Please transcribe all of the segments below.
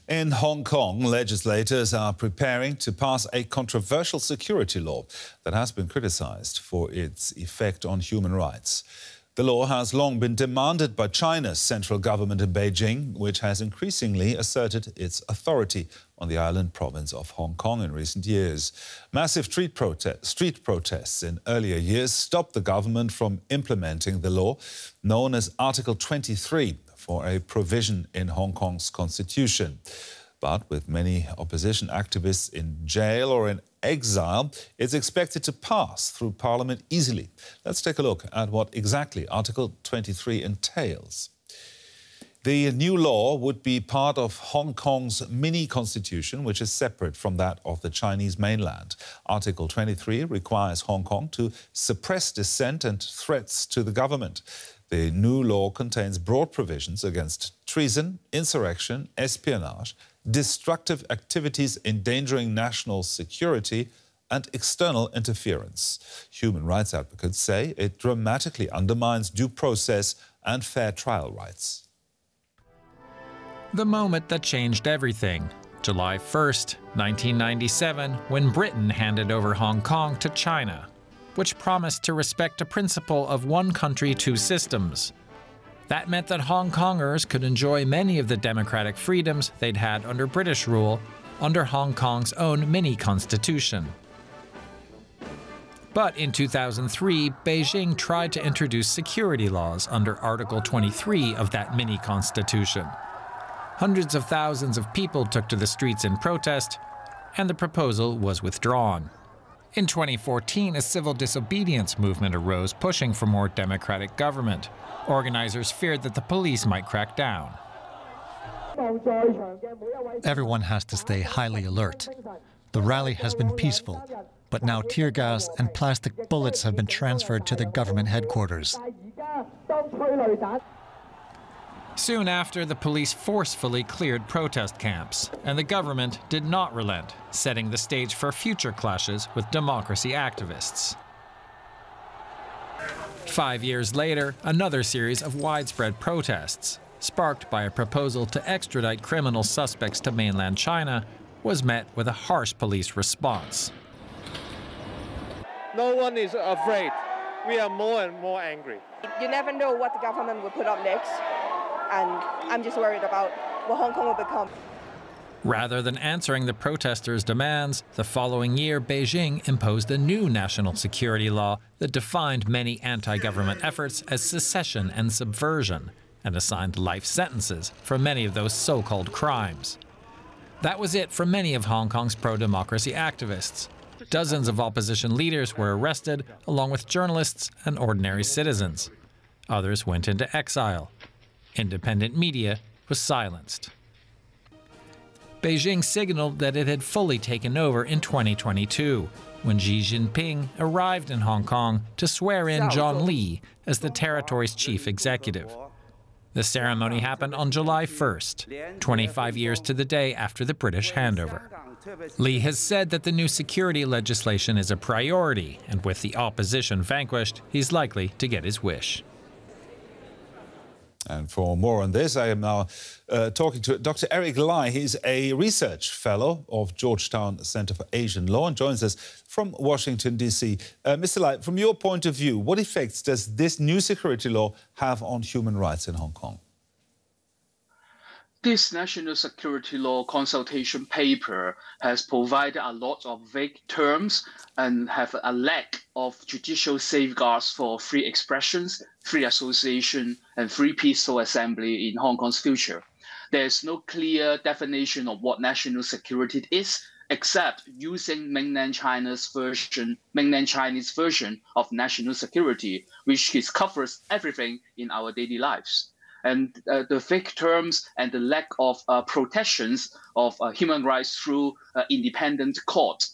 In Hong Kong, legislators are preparing to pass a controversial security law that has been criticised for its effect on human rights. The law has long been demanded by China's central government in Beijing, which has increasingly asserted its authority on the island province of Hong Kong in recent years. Massive street protests in earlier years stopped the government from implementing the law, known as Article 23, for a provision in Hong Kong's constitution. But with many opposition activists in jail or in exile, it's expected to pass through Parliament easily. Let's take a look at what exactly Article 23 entails. The new law would be part of Hong Kong's mini-constitution, which is separate from that of the Chinese mainland. Article 23 requires Hong Kong to suppress dissent and threats to the government. The new law contains broad provisions against treason, insurrection, espionage, destructive activities endangering national security and external interference. Human rights advocates say it dramatically undermines due process and fair trial rights. The moment that changed everything. July 1st, 1997, when Britain handed over Hong Kong to China, which promised to respect a principle of one country, two systems. That meant that Hong Kongers could enjoy many of the democratic freedoms they'd had under British rule, under Hong Kong's own mini-constitution. But in 2003, Beijing tried to introduce security laws under Article 23 of that mini-constitution. Hundreds of thousands of people took to the streets in protest, and the proposal was withdrawn. In 2014, a civil disobedience movement arose pushing for more democratic government. Organizers feared that the police might crack down. Everyone has to stay highly alert. The rally has been peaceful, but now tear gas and plastic bullets have been transferred to the government headquarters. Soon after, the police forcefully cleared protest camps, and the government did not relent, setting the stage for future clashes with democracy activists. 5 years later, another series of widespread protests, sparked by a proposal to extradite criminal suspects to mainland China, was met with a harsh police response. No one is afraid. We are more and more angry. You never know what the government will put up next. And I'm just worried about what Hong Kong will become. Rather than answering the protesters' demands, the following year Beijing imposed a new national security law that defined many anti-government efforts as secession and subversion, and assigned life sentences for many of those so-called crimes. That was it for many of Hong Kong's pro-democracy activists. Dozens of opposition leaders were arrested, along with journalists and ordinary citizens. Others went into exile. Independent media was silenced. Beijing signaled that it had fully taken over in 2022, when Xi Jinping arrived in Hong Kong to swear in John Lee as the territory's chief executive. The ceremony happened on July 1st, 25 years to the day after the British handover. Lee has said that the new security legislation is a priority, and with the opposition vanquished, he's likely to get his wish. And for more on this, I am now talking to Dr. Eric Lai. He's a research fellow of Georgetown Center for Asian Law and joins us from Washington, D.C. Mr. Lai, from your point of view, what effects does this new security law have on human rights in Hong Kong? This national security law consultation paper has provided a lot of vague terms and have a lack of judicial safeguards for free expressions, free association, and free peaceful assembly in Hong Kong's future. There is no clear definition of what national security is, except using mainland Chinese version of national security, which covers everything in our daily lives. And the fake terms and the lack of protections of human rights through independent court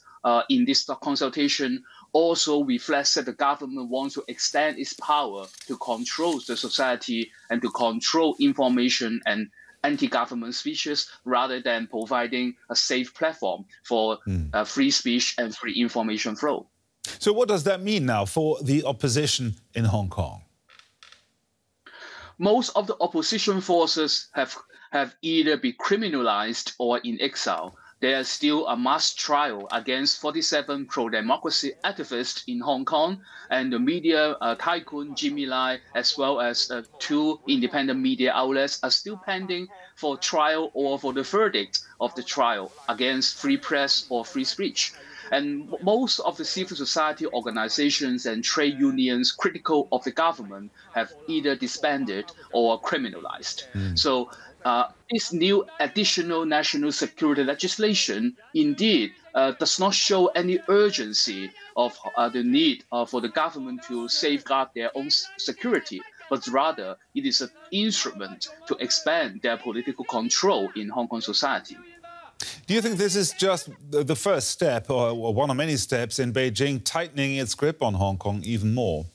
in this consultation also reflects that the government wants to extend its power to control the society and to control information and anti-government speeches rather than providing a safe platform for free speech and free information flow. So what does that mean now for the opposition in Hong Kong? Most of the opposition forces have have either been criminalized or in exile. There is still a mass trial against 47 pro-democracy activists in Hong Kong, and the media tycoon Jimmy Lai, as well as 2 independent media outlets, are still pending for trial or for the verdict of the trial against free press or free speech. And most of the civil society organizations and trade unions critical of the government have either disbanded or criminalized. So this new additional national security legislation indeed does not show any urgency of the need for the government to safeguard their own security, but rather it is an instrument to expand their political control in Hong Kong society. Do you think this is just the first step, or one of many steps, in Beijing tightening its grip on Hong Kong even more?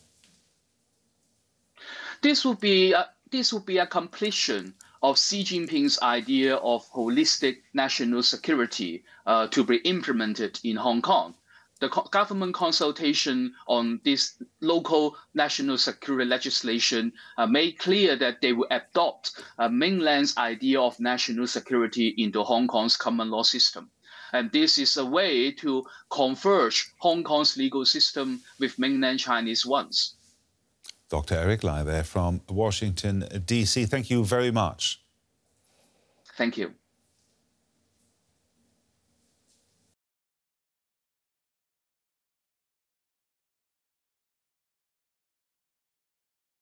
This would be a completion of Xi Jinping's idea of holistic national security to be implemented in Hong Kong. The government consultation on this local national security legislation made clear that they will adopt mainland's idea of national security into Hong Kong's common law system. And this is a way to converge Hong Kong's legal system with mainland Chinese ones. Dr. Eric Lai there from Washington, D.C. Thank you very much. Thank you.